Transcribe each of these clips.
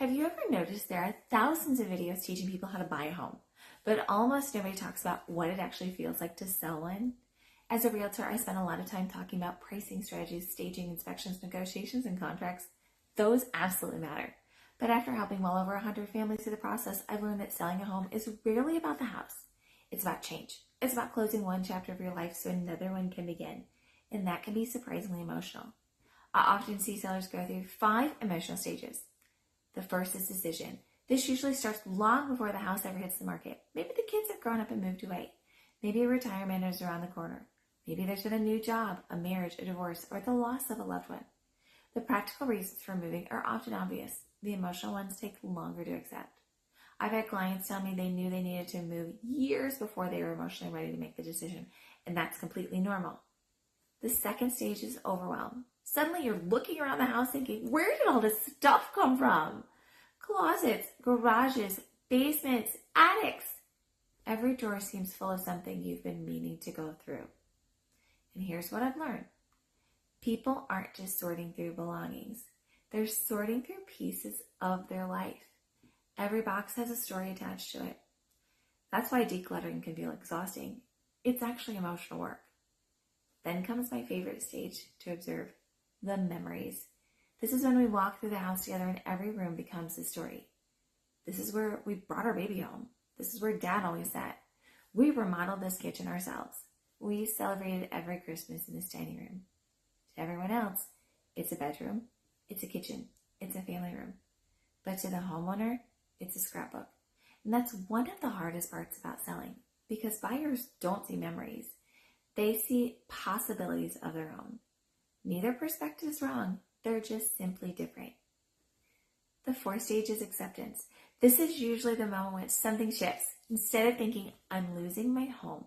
Have you ever noticed there are thousands of videos teaching people how to buy a home, but almost nobody talks about what it actually feels like to sell one? As a realtor, I spend a lot of time talking about pricing strategies, staging, inspections, negotiations, and contracts. Those absolutely matter. But after helping well over 100 families through the process, I've learned that selling a home is rarely about the house. It's about change. It's about closing one chapter of your life so another one can begin. And that can be surprisingly emotional. I often see sellers go through 5 emotional stages. The first is decision. This usually starts long before the house ever hits the market. Maybe the kids have grown up and moved away. Maybe a retirement is around the corner. Maybe there's been a new job, a marriage, a divorce, or the loss of a loved one. The practical reasons for moving are often obvious. The emotional ones take longer to accept. I've had clients tell me they knew they needed to move years before they were emotionally ready to make the decision, and that's completely normal. The second stage is overwhelm. Suddenly you're looking around the house thinking, where did all this stuff come from? Closets, garages, basements, attics. Every drawer seems full of something you've been meaning to go through. And here's what I've learned. People aren't just sorting through belongings. They're sorting through pieces of their life. Every box has a story attached to it. That's why decluttering can feel exhausting. It's actually emotional work. Then comes my favorite stage to observe, the memories. This is when we walk through the house together and every room becomes a story. This is where we brought our baby home. This is where Dad always sat. We remodeled this kitchen ourselves. We celebrated every Christmas in this dining room. To everyone else, it's a bedroom, it's a kitchen, it's a family room. But to the homeowner, it's a scrapbook. And that's one of the hardest parts about selling, because buyers don't see memories. They see possibilities of their own. Neither perspective is wrong. They're just simply different. The fourth stage is acceptance. This is usually the moment when something shifts. Instead of thinking, I'm losing my home,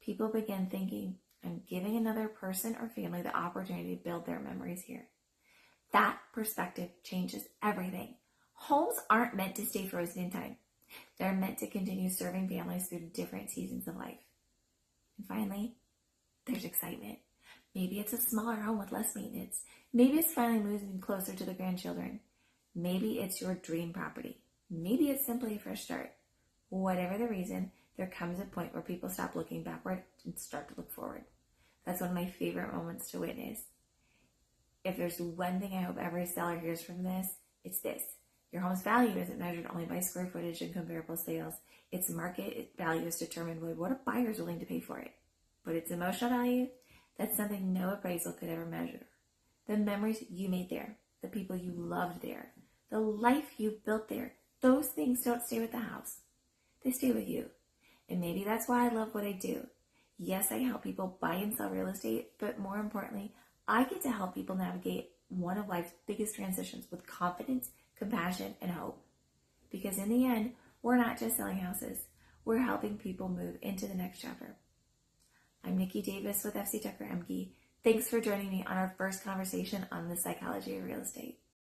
people begin thinking, I'm giving another person or family the opportunity to build their memories here. That perspective changes everything. Homes aren't meant to stay frozen in time. They're meant to continue serving families through different seasons of life. And finally, there's excitement. Maybe it's a smaller home with less maintenance. Maybe it's finally moving closer to the grandchildren. Maybe it's your dream property. Maybe it's simply a fresh start. Whatever the reason, there comes a point where people stop looking backward and start to look forward. That's one of my favorite moments to witness. If there's one thing I hope every seller hears from this, it's this. Your home's value isn't measured only by square footage and comparable sales. Its market value is determined by what a buyer is willing to pay for it. But its emotional value, that's something no appraisal could ever measure. The memories you made there, the people you loved there, the life you built there, those things don't stay with the house. They stay with you. And maybe that's why I love what I do. Yes, I help people buy and sell real estate, but more importantly, I get to help people navigate one of life's biggest transitions with confidence, compassion, and hope. Because in the end, we're not just selling houses. We're helping people move into the next chapter. I'm Nikki Davis with FC Tucker Emke. Thanks for joining me on our first conversation on the psychology of real estate.